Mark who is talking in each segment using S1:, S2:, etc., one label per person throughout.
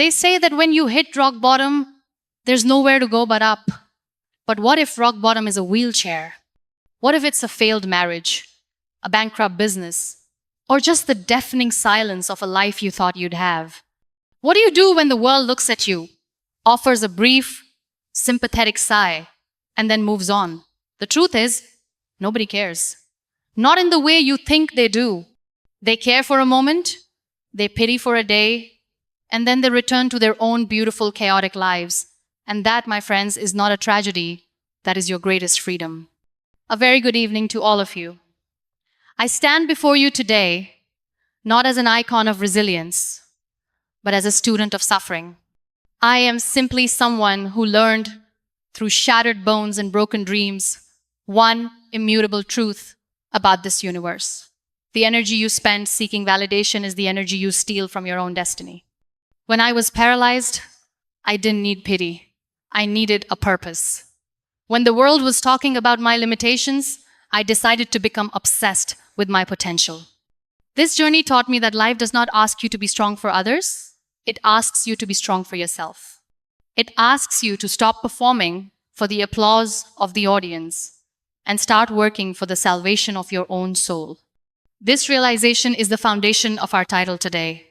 S1: They say that when you hit rock bottom, there's nowhere to go but up. But what if rock bottom is a wheelchair? What if it's a failed marriage, a bankrupt business, or just the deafening silence of a life you thought you'd have? What do you do when the world looks at you, offers a brief, sympathetic sigh, and then moves on? The truth is, nobody cares. Not in the way you think they do. They care for a moment, they pity for a day, and then they return to their own beautiful, chaotic lives. And that, my friends, is not a tragedy. That is your greatest freedom. A very good evening to all of you. I stand before you today not as an icon of resilience, but as a student of suffering. I am simply someone who learned through shattered bones and broken dreams one immutable truth about this universe. The energy you spend seeking validation is the energy you steal from your own destiny. When I was paralyzed, I didn't need pity. I needed a purpose. When the world was talking about my limitations, I decided to become obsessed with my potential. This journey taught me that life does not ask you to be strong for others. It asks you to be strong for yourself. It asks you to stop performing for the applause of the audience and start working for the salvation of your own soul. This realization is the foundation of our title today.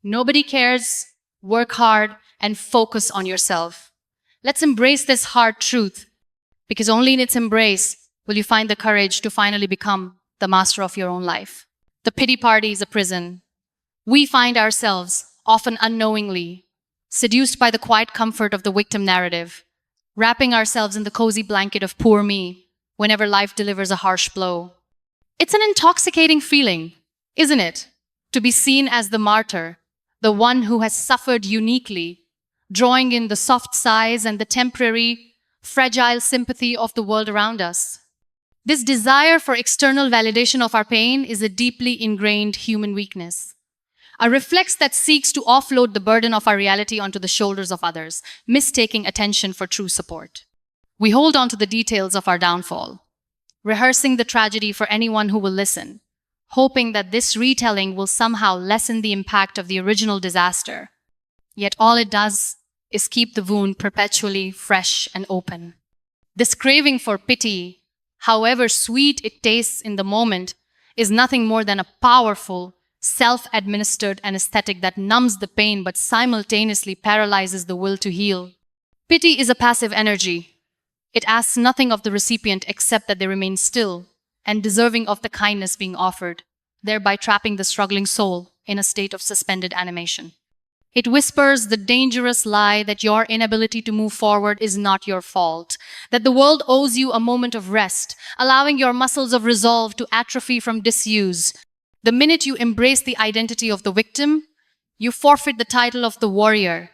S1: Nobody cares, work hard, and focus on yourself. Let's embrace this hard truth, because only in its embrace will you find the courage to finally become the master of your own life. The pity party is a prison. We find ourselves, often unknowingly, seduced by the quiet comfort of the victim narrative, wrapping ourselves in the cozy blanket of poor me whenever life delivers a harsh blow. It's an intoxicating feeling, isn't it? To be seen as the martyr, the one who has suffered uniquely, drawing in the soft sighs and the temporary, fragile sympathy of the world around us. This desire for external validation of our pain is a deeply ingrained human weakness, a reflex that seeks to offload the burden of our reality onto the shoulders of others, mistaking attention for true support. We hold on to the details of our downfall, rehearsing the tragedy for anyone who will listen, hoping that this retelling will somehow lessen the impact of the original disaster. Yet all it does is keep the wound perpetually fresh and open. This craving for pity, however sweet it tastes in the moment, is nothing more than a powerful, self-administered anesthetic that numbs the pain but simultaneously paralyzes the will to heal. Pity is a passive energy. It asks nothing of the recipient except that they remain still and deserving of the kindness being offered, thereby trapping the struggling soul in a state of suspended animation. It whispers the dangerous lie that your inability to move forward is not your fault, that the world owes you a moment of rest, allowing your muscles of resolve to atrophy from disuse. The minute you embrace the identity of the victim, you forfeit the title of the warrior,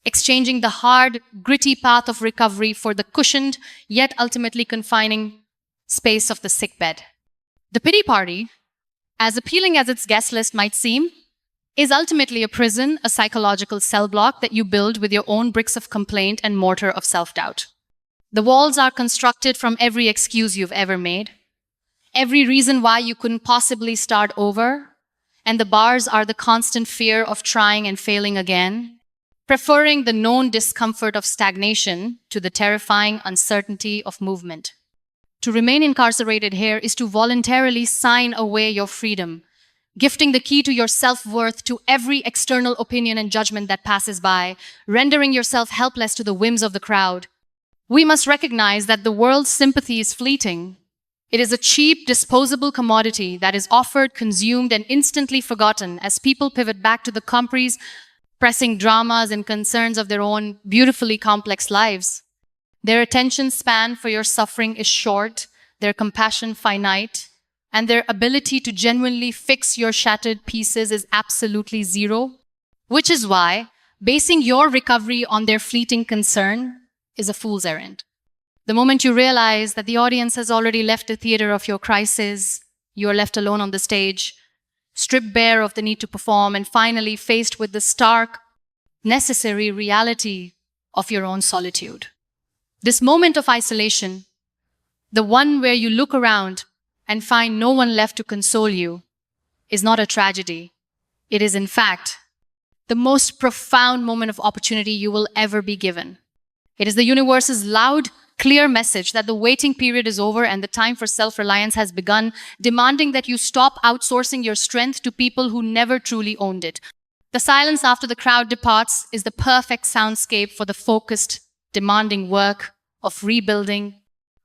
S1: exchanging the hard, gritty path of recovery for the cushioned, yet ultimately confining space of the sickbed. The pity party, as appealing as its guest list might seem, is ultimately a prison, a psychological cell block that you build with your own bricks of complaint and mortar of self-doubt. The walls are constructed from every excuse you've ever made, every reason why you couldn't possibly start over, and the bars are the constant fear of trying and failing again, preferring the known discomfort of stagnation to the terrifying uncertainty of movement. To remain incarcerated here is to voluntarily sign away your freedom, gifting the key to your self-worth to every external opinion and judgment that passes by, rendering yourself helpless to the whims of the crowd. We must recognize that the world's sympathy is fleeting. It is a cheap, disposable commodity that is offered, consumed, and instantly forgotten as people pivot back to the company's pressing dramas and concerns of their own beautifully complex lives. Their attention span for your suffering is short, their compassion finite, and their ability to genuinely fix your shattered pieces is absolutely zero, which is why basing your recovery on their fleeting concern is a fool's errand. The moment you realize that the audience has already left the theater of your crisis, you are left alone on the stage, stripped bare of the need to perform, and finally faced with the stark, necessary reality of your own solitude. This moment of isolation, the one where you look around and find no one left to console you, is not a tragedy. It is, in fact, the most profound moment of opportunity you will ever be given. It is the universe's loud, clear message that the waiting period is over and the time for self-reliance has begun, demanding that you stop outsourcing your strength to people who never truly owned it. The silence after the crowd departs is the perfect soundscape for the focused, demanding work of rebuilding,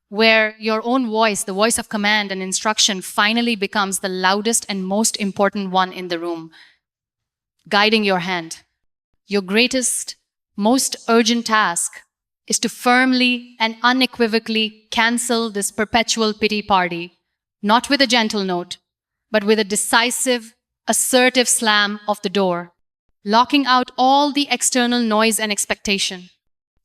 S1: where your own voice, the voice of command and instruction, finally becomes the loudest and most important one in the room, guiding your hand. Your greatest, most urgent task is to firmly and unequivocally cancel this perpetual pity party, not with a gentle note, but with a decisive, assertive slam of the door, locking out all the external noise and expectation.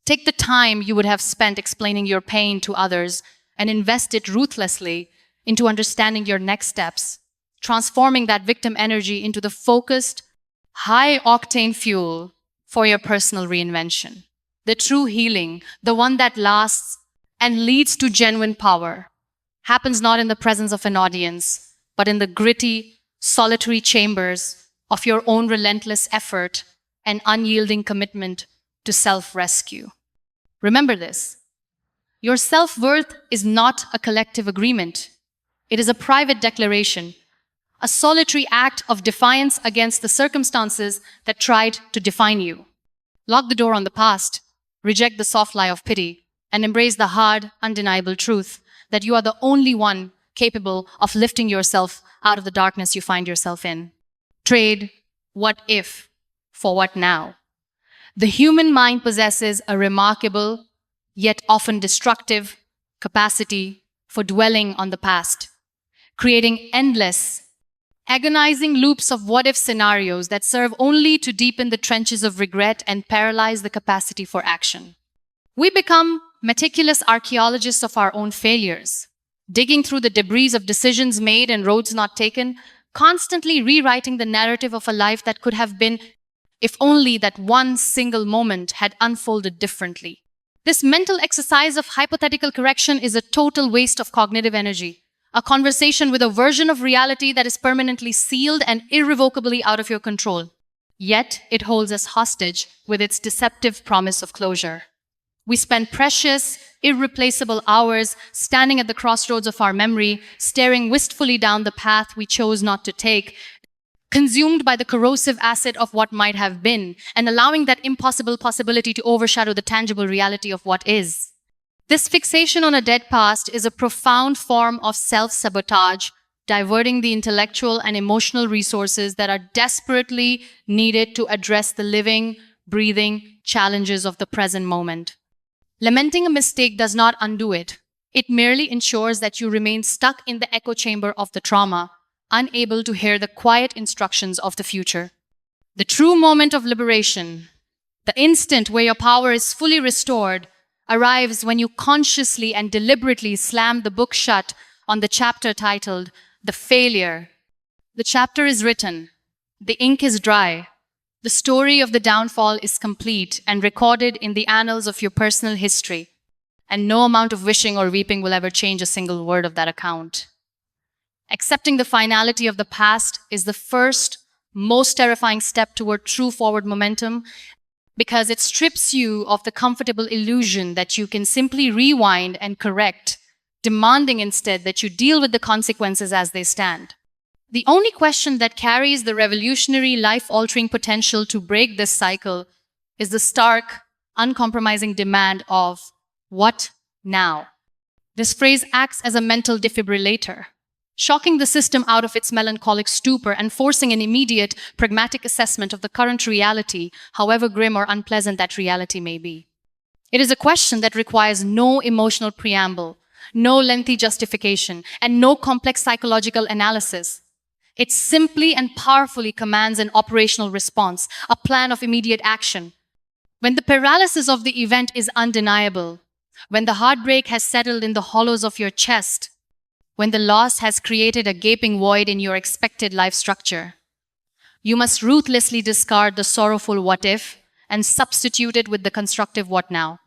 S1: Take the time you would have spent explaining your pain to others and invest it ruthlessly into understanding your next steps, transforming that victim energy into the focused, high-octane fuel for your personal reinvention. The true healing, the one that lasts and leads to genuine power, happens not in the presence of an audience, but in the gritty, solitary chambers of your own relentless effort and unyielding commitment to self-rescue. Remember this. Your self-worth is not a collective agreement. It is a private declaration, a solitary act of defiance against the circumstances that tried to define you. Lock the door on the past, reject the soft lie of pity, and embrace the hard, undeniable truth that you are the only one capable of lifting yourself out of the darkness you find yourself in. Trade what if for what now. The human mind possesses a remarkable, yet often destructive, capacity for dwelling on the past, creating endless, agonizing loops of what-if scenarios that serve only to deepen the trenches of regret and paralyze the capacity for action. We become meticulous archaeologists of our own failures, digging through the debris of decisions made and roads not taken, constantly rewriting the narrative of a life that could have been if only that one single moment had unfolded differently. This mental exercise of hypothetical correction is a total waste of cognitive energy, a conversation with a version of reality that is permanently sealed and irrevocably out of your control. Yet it holds us hostage with its deceptive promise of closure. We spend precious, irreplaceable hours standing at the crossroads of our memory, staring wistfully down the path we chose not to take, consumed by the corrosive acid of what might have been, and allowing that impossible possibility to overshadow the tangible reality of what is. This fixation on a dead past is a profound form of self-sabotage, diverting the intellectual and emotional resources that are desperately needed to address the living, breathing challenges of the present moment. Lamenting a mistake does not undo it. It merely ensures that you remain stuck in the echo chamber of the trauma, unable to hear the quiet instructions of the future. The true moment of liberation, the instant where your power is fully restored, arrives when you consciously and deliberately slam the book shut on the chapter titled The Failure. The chapter is written, the ink is dry, the story of the downfall is complete and recorded in the annals of your personal history, and no amount of wishing or weeping will ever change a single word of that account. Accepting the finality of the past is the first, most terrifying step toward true forward momentum, because it strips you of the comfortable illusion that you can simply rewind and correct, demanding instead that you deal with the consequences as they stand. The only question that carries the revolutionary, life-altering potential to break this cycle is the stark, uncompromising demand of what now? This phrase acts as a mental defibrillator, shocking the system out of its melancholic stupor and forcing an immediate, pragmatic assessment of the current reality, however grim or unpleasant that reality may be. It is a question that requires no emotional preamble, no lengthy justification, and no complex psychological analysis. It simply and powerfully commands an operational response, a plan of immediate action. When the paralysis of the event is undeniable, when the heartbreak has settled in the hollows of your chest, when the loss has created a gaping void in your expected life structure, you must ruthlessly discard the sorrowful what if and substitute it with the constructive what now.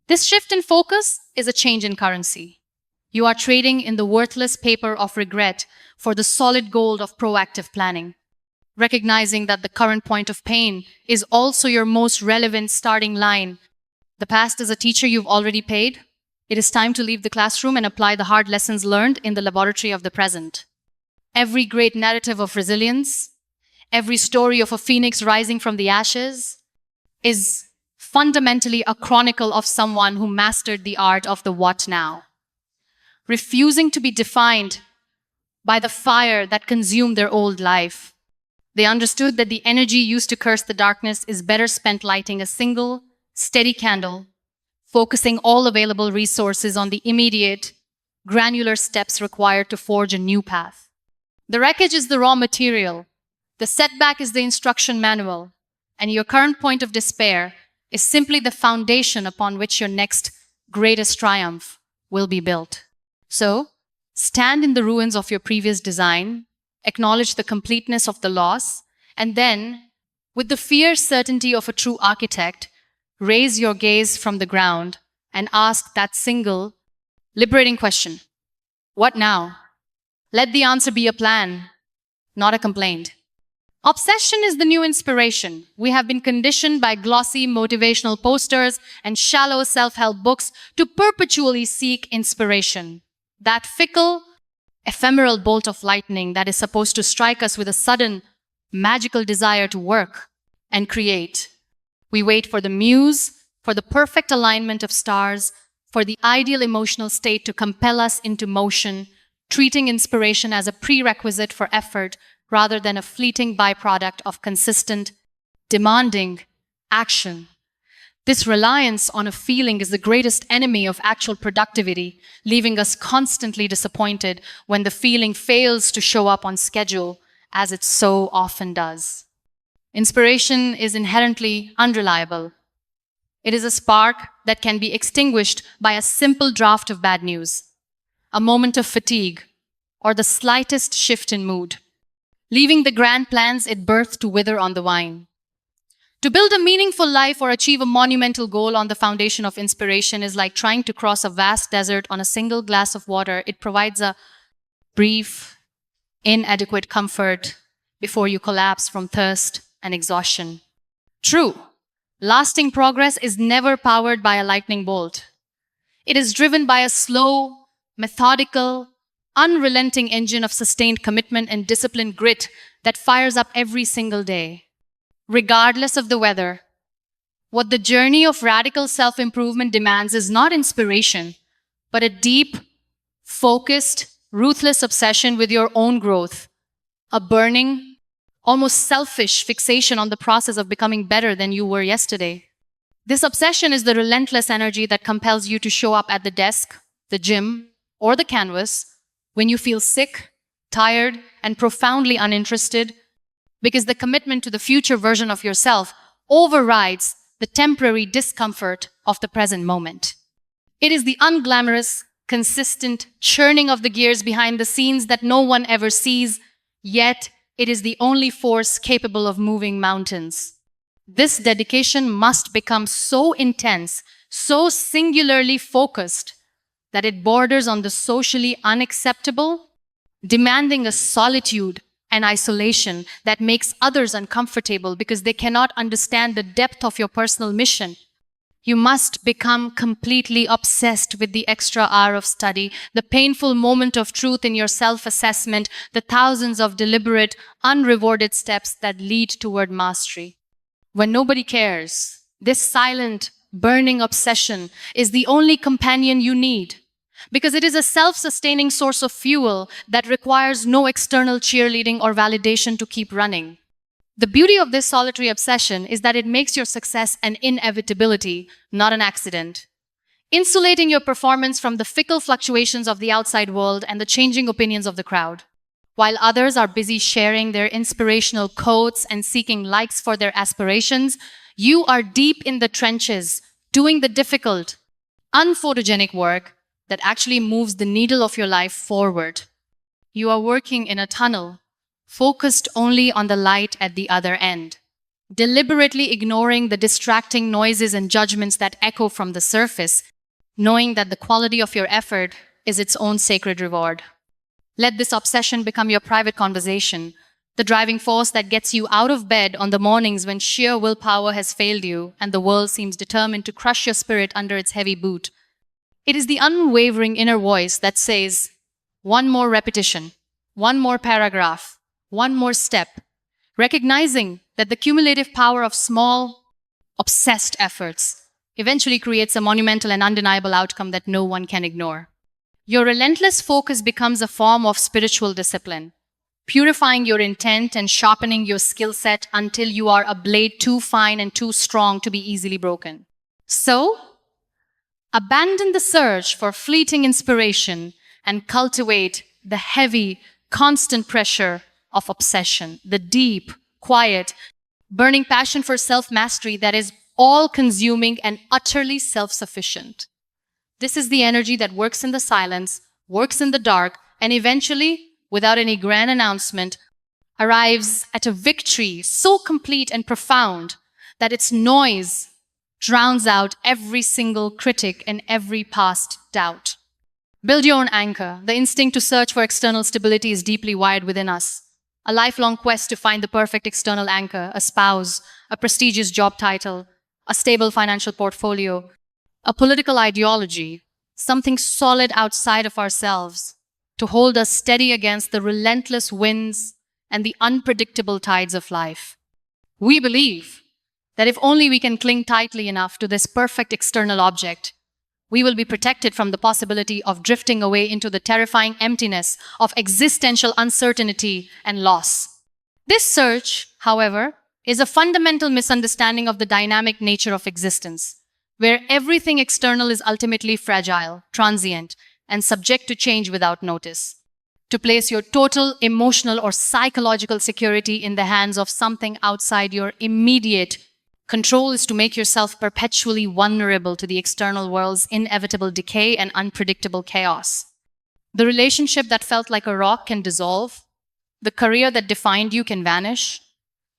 S1: This shift in focus is a change in currency. You are trading in the worthless paper of regret for the solid gold of proactive planning. recognizing that the current point of pain is also your most relevant starting line. The past is a teacher you've already paid. It is time to leave the classroom and apply the hard lessons learned in the laboratory of the present. Every great narrative of resilience, every story of a phoenix rising from the ashes, is fundamentally a chronicle of someone who mastered the art of the what now. Refusing to be defined by the fire that consumed their old life, they understood that the energy used to curse the darkness is better spent lighting a single, steady candle, focusing all available resources on the immediate, granular steps required to forge a new path. The wreckage is the raw material, the setback is the instruction manual, and your current point of despair is simply the foundation upon which your next greatest triumph will be built. So, stand in the ruins of your previous design, acknowledge the completeness of the loss, and then, with the fierce certainty of a true architect, raise your gaze from the ground and ask that single, liberating question: what now? Let the answer be a plan, not a complaint. Obsession is the new inspiration. We have been conditioned by glossy motivational posters and shallow self-help books to perpetually seek inspiration. That fickle, ephemeral bolt of lightning that is supposed to strike us with a sudden, magical desire to work and create. We wait for the muse, for the perfect alignment of stars, for the ideal emotional state to compel us into motion, treating inspiration as a prerequisite for effort rather than a fleeting byproduct of consistent, demanding action. This reliance on a feeling is the greatest enemy of actual productivity, leaving us constantly disappointed when the feeling fails to show up on schedule, as it so often does. Inspiration is inherently unreliable. It is a spark that can be extinguished by a simple draft of bad news, a moment of fatigue, or the slightest shift in mood, leaving the grand plans it birthed to wither on the vine. To build a meaningful life or achieve a monumental goal on the foundation of inspiration is like trying to cross a vast desert on a single glass of water. It provides a brief, inadequate comfort before you collapse from thirst and exhaustion. True, lasting progress is never powered by a lightning bolt. It is driven by a slow, methodical, unrelenting engine of sustained commitment and disciplined grit that fires up every single day. Regardless of the weather, what the journey of radical self-improvement demands is not inspiration, but a deep, focused, ruthless obsession with your own growth, a burning, almost selfish fixation on the process of becoming better than you were yesterday. This obsession is the relentless energy that compels you to show up at the desk, the gym, or the canvas when you feel sick, tired, and profoundly uninterested, because the commitment to the future version of yourself overrides the temporary discomfort of the present moment. It is the unglamorous, consistent churning of the gears behind the scenes that no one ever sees, yet it is the only force capable of moving mountains. This dedication must become so intense, so singularly focused, that it borders on the socially unacceptable, demanding a solitude and isolation that makes others uncomfortable because they cannot understand the depth of your personal mission. You must become completely obsessed with the extra hour of study, the painful moment of truth in your self-assessment, the thousands of deliberate, unrewarded steps that lead toward mastery. When nobody cares, this silent, burning obsession is the only companion you need, because it is a self-sustaining source of fuel that requires no external cheerleading or validation to keep running. The beauty of this solitary obsession is that it makes your success an inevitability, not an accident, insulating your performance from the fickle fluctuations of the outside world and the changing opinions of the crowd. While others are busy sharing their inspirational quotes and seeking likes for their aspirations, you are deep in the trenches, doing the difficult, unphotogenic work that actually moves the needle of your life forward. You are working in a tunnel, focused only on the light at the other end, deliberately ignoring the distracting noises and judgments that echo from the surface, knowing that the quality of your effort is its own sacred reward. Let this obsession become your private conversation, The driving force that gets you out of bed on the mornings when sheer willpower has failed you and the world seems determined to crush your spirit under its heavy boot. It is the unwavering inner voice that says, one more repetition, one more paragraph, one more step, recognizing that the cumulative power of small, obsessed efforts eventually creates a monumental and undeniable outcome that no one can ignore. Your relentless focus becomes a form of spiritual discipline, purifying your intent and sharpening your skill set until you are a blade too fine and too strong to be easily broken. So, abandon the search for fleeting inspiration and cultivate the heavy, constant pressure of obsession, the deep, quiet, burning passion for self-mastery that is all-consuming and utterly self-sufficient. This is the energy that works in the silence, works in the dark, and eventually, without any grand announcement, arrives at a victory so complete and profound that its noise drowns out every single critic and every past doubt. Build your own anchor. The instinct to search for external stability is deeply wired within us. A lifelong quest to find the perfect external anchor, a spouse, a prestigious job title, a stable financial portfolio, a political ideology, something solid outside of ourselves to hold us steady against the relentless winds and the unpredictable tides of life. We believe that if only we can cling tightly enough to this perfect external object, we will be protected from the possibility of drifting away into the terrifying emptiness of existential uncertainty and loss. This search, however, is a fundamental misunderstanding of the dynamic nature of existence, where everything external is ultimately fragile, transient, and subject to change without notice. To place your total emotional or psychological security in the hands of something outside your immediate control is to make yourself perpetually vulnerable to the external world's inevitable decay and unpredictable chaos. The relationship that felt like a rock can dissolve. The career that defined you can vanish.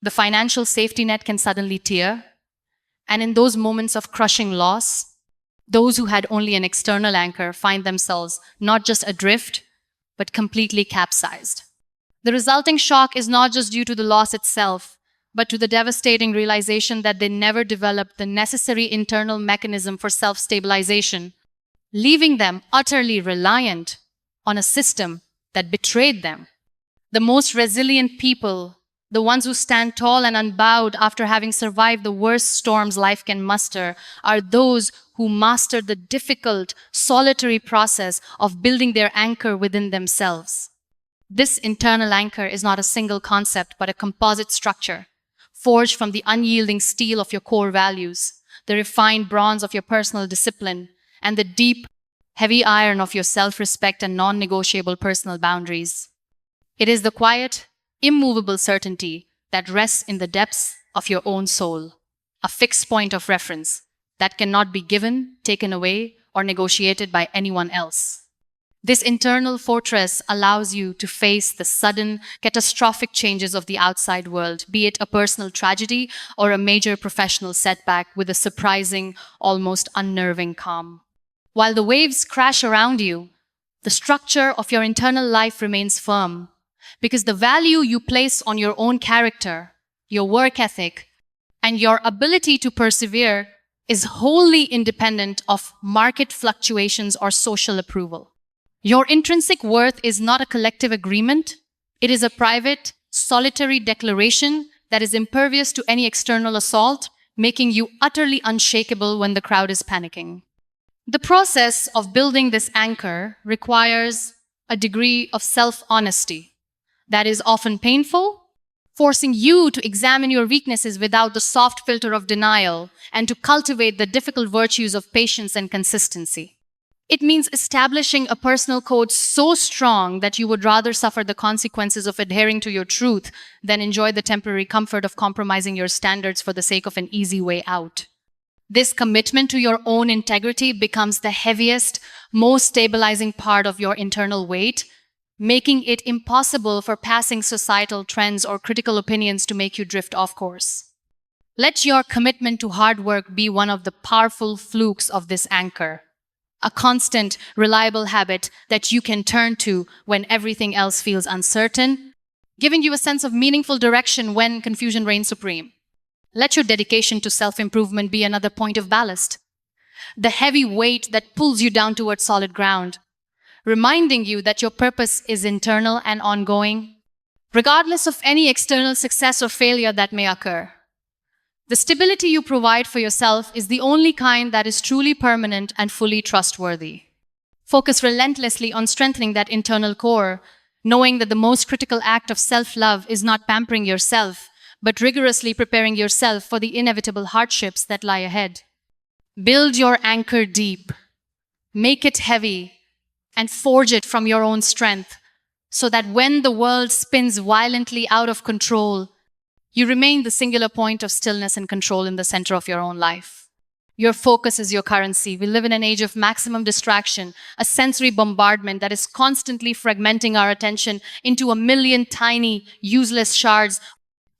S1: The financial safety net can suddenly tear. And in those moments of crushing loss, those who had only an external anchor find themselves not just adrift, but completely capsized. The resulting shock is not just due to the loss itself, but to the devastating realization that they never developed the necessary internal mechanism for self-stabilization, leaving them utterly reliant on a system that betrayed them. The most resilient people, the ones who stand tall and unbowed after having survived the worst storms life can muster, are those who master the difficult, solitary process of building their anchor within themselves. This internal anchor is not a single concept, but a composite structure, forged from the unyielding steel of your core values, the refined bronze of your personal discipline, and the deep, heavy iron of your self-respect and non-negotiable personal boundaries. It is the quiet, immovable certainty that rests in the depths of your own soul, a fixed point of reference that cannot be given, taken away, or negotiated by anyone else. This internal fortress allows you to face the sudden, catastrophic changes of the outside world, be it a personal tragedy or a major professional setback, with a surprising, almost unnerving calm. While the waves crash around you, the structure of your internal life remains firm, because the value you place on your own character, your work ethic, and your ability to persevere is wholly independent of market fluctuations or social approval. Your intrinsic worth is not a collective agreement. It is a private, solitary declaration that is impervious to any external assault, making you utterly unshakable when the crowd is panicking. The process of building this anchor requires a degree of self-honesty that is often painful, forcing you to examine your weaknesses without the soft filter of denial and to cultivate the difficult virtues of patience and consistency. It means establishing a personal code so strong that you would rather suffer the consequences of adhering to your truth than enjoy the temporary comfort of compromising your standards for the sake of an easy way out. This commitment to your own integrity becomes the heaviest, most stabilizing part of your internal weight, making it impossible for passing societal trends or critical opinions to make you drift off course. Let your commitment to hard work be one of the powerful flukes of this anchor, a constant, reliable habit that you can turn to when everything else feels uncertain, giving you a sense of meaningful direction when confusion reigns supreme. Let your dedication to self-improvement be another point of ballast, the heavy weight that pulls you down towards solid ground, reminding you that your purpose is internal and ongoing, regardless of any external success or failure that may occur. The stability you provide for yourself is the only kind that is truly permanent and fully trustworthy. Focus relentlessly on strengthening that internal core, knowing that the most critical act of self-love is not pampering yourself, but rigorously preparing yourself for the inevitable hardships that lie ahead. Build your anchor deep, make it heavy, and forge it from your own strength, so that when the world spins violently out of control, you remain the singular point of stillness and control in the center of your own life. Your focus is your currency. We live in an age of maximum distraction, a sensory bombardment that is constantly fragmenting our attention into a million tiny, useless shards,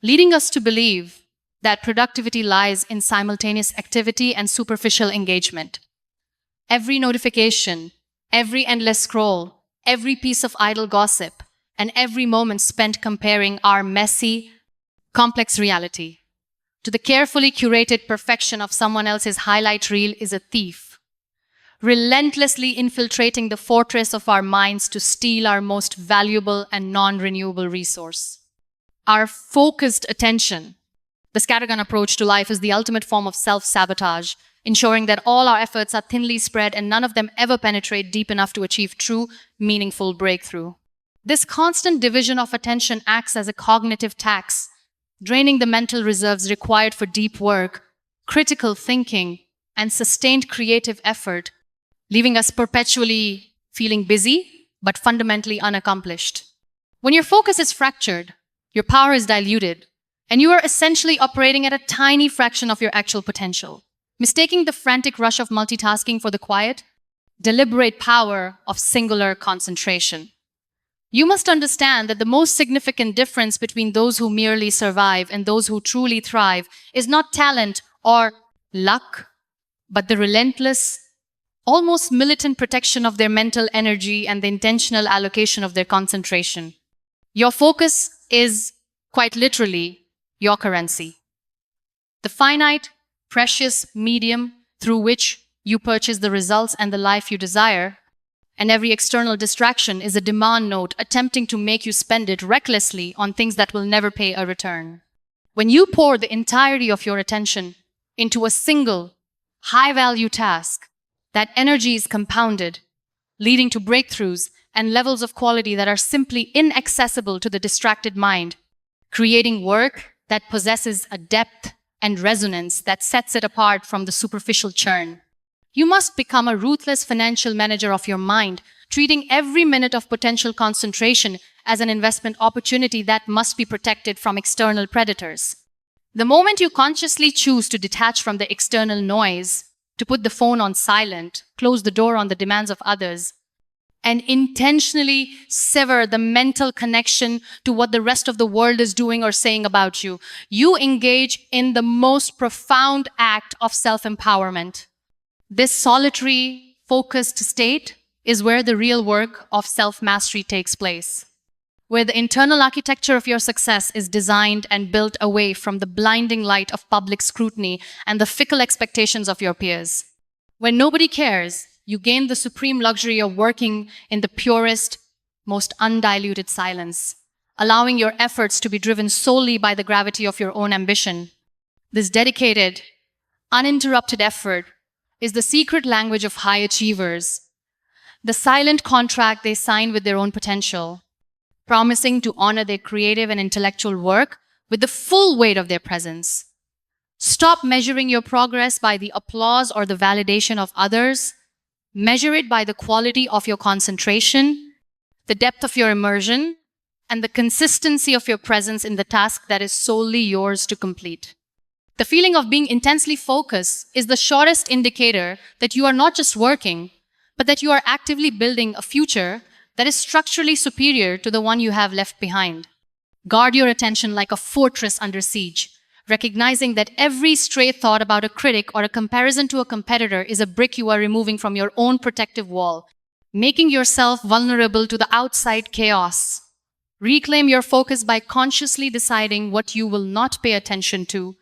S1: leading us to believe that productivity lies in simultaneous activity and superficial engagement. Every notification, every endless scroll, every piece of idle gossip, and every moment spent comparing our messy, complex reality to the carefully curated perfection of someone else's highlight reel is a thief, relentlessly infiltrating the fortress of our minds to steal our most valuable and non-renewable resource. Our focused attention. The scattergun approach to life is the ultimate form of self-sabotage, ensuring that all our efforts are thinly spread and none of them ever penetrate deep enough to achieve true, meaningful breakthrough. This constant division of attention acts as a cognitive tax, draining the mental reserves required for deep work, critical thinking, and sustained creative effort, leaving us perpetually feeling busy but fundamentally unaccomplished. When your focus is fractured, your power is diluted, and you are essentially operating at a tiny fraction of your actual potential, mistaking the frantic rush of multitasking for the quiet, deliberate power of singular concentration. You must understand that the most significant difference between those who merely survive and those who truly thrive is not talent or luck, but the relentless, almost militant protection of their mental energy and the intentional allocation of their concentration. Your focus is, quite literally, your currency. The finite, precious medium through which you purchase the results and the life you desire, and every external distraction is a demand note attempting to make you spend it recklessly on things that will never pay a return. When you pour the entirety of your attention into a single, high-value task, that energy is compounded, leading to breakthroughs and levels of quality that are simply inaccessible to the distracted mind, creating work that possesses a depth and resonance that sets it apart from the superficial churn. You must become a ruthless financial manager of your mind, treating every minute of potential concentration as an investment opportunity that must be protected from external predators. The moment you consciously choose to detach from the external noise, to put the phone on silent, close the door on the demands of others, and intentionally sever the mental connection to what the rest of the world is doing or saying about you, you engage in the most profound act of self-empowerment. This solitary, focused state is where the real work of self-mastery takes place, where the internal architecture of your success is designed and built away from the blinding light of public scrutiny and the fickle expectations of your peers. When nobody cares, you gain the supreme luxury of working in the purest, most undiluted silence, allowing your efforts to be driven solely by the gravity of your own ambition. This dedicated, uninterrupted effort is the secret language of high achievers, the silent contract they sign with their own potential, promising to honor their creative and intellectual work with the full weight of their presence. Stop measuring your progress by the applause or the validation of others. Measure it by the quality of your concentration, the depth of your immersion, and the consistency of your presence in the task that is solely yours to complete. The feeling of being intensely focused is the surest indicator that you are not just working, but that you are actively building a future that is structurally superior to the one you have left behind. Guard your attention like a fortress under siege, recognizing that every stray thought about a critic or a comparison to a competitor is a brick you are removing from your own protective wall, making yourself vulnerable to the outside chaos. Reclaim your focus by consciously deciding what you will not pay attention to,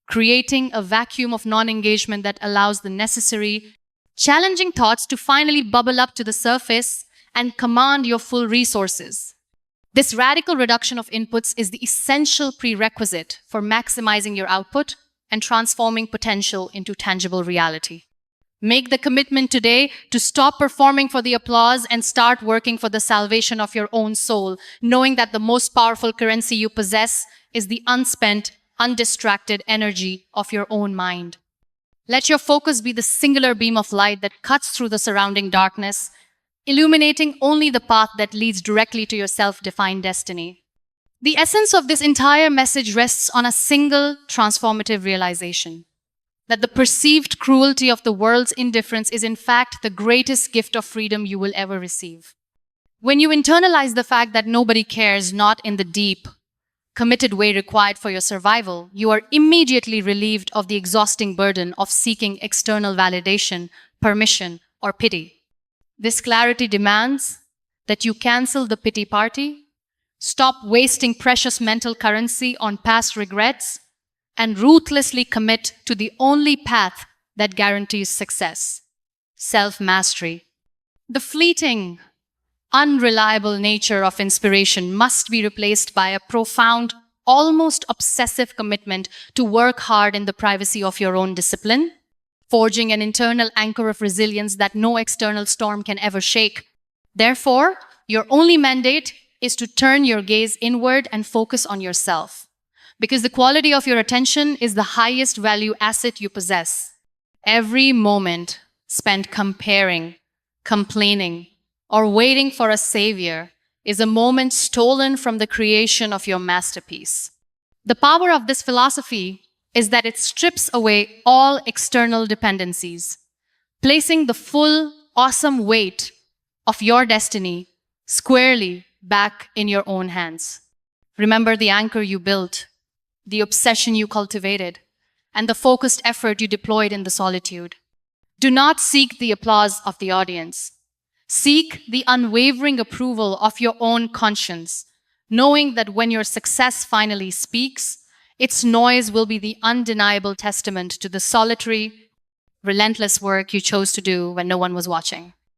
S1: creating a vacuum of non-engagement that allows the necessary, challenging thoughts to finally bubble up to the surface and command your full resources. This radical reduction of inputs is the essential prerequisite for maximizing your output and transforming potential into tangible reality. Make the commitment today to stop performing for the applause and start working for the salvation of your own soul, knowing that the most powerful currency you possess is the unspent, undistracted energy of your own mind. Let your focus be the singular beam of light that cuts through the surrounding darkness, illuminating only the path that leads directly to your self-defined destiny. The essence of this entire message rests on a single transformative realization: that the perceived cruelty of the world's indifference is in fact the greatest gift of freedom you will ever receive. When you internalize the fact that nobody cares, not in the deep, committed way required for your survival, you are immediately relieved of the exhausting burden of seeking external validation, permission, or pity. This clarity demands that you cancel the pity party, stop wasting precious mental currency on past regrets, and ruthlessly commit to the only path that guarantees success: self-mastery. The fleeting, unreliable nature of inspiration must be replaced by a profound, almost obsessive commitment to work hard in the privacy of your own discipline, forging an internal anchor of resilience that no external storm can ever shake. Therefore, your only mandate is to turn your gaze inward and focus on yourself, because the quality of your attention is the highest value asset you possess. Every moment spent comparing, complaining, or waiting for a savior is a moment stolen from the creation of your masterpiece. The power of this philosophy is that it strips away all external dependencies, placing the full, awesome weight of your destiny squarely back in your own hands. Remember the anchor you built, the obsession you cultivated, and the focused effort you deployed in the solitude. Do not seek the applause of the audience. Seek the unwavering approval of your own conscience, knowing that when your success finally speaks, its noise will be the undeniable testament to the solitary, relentless work you chose to do when no one was watching.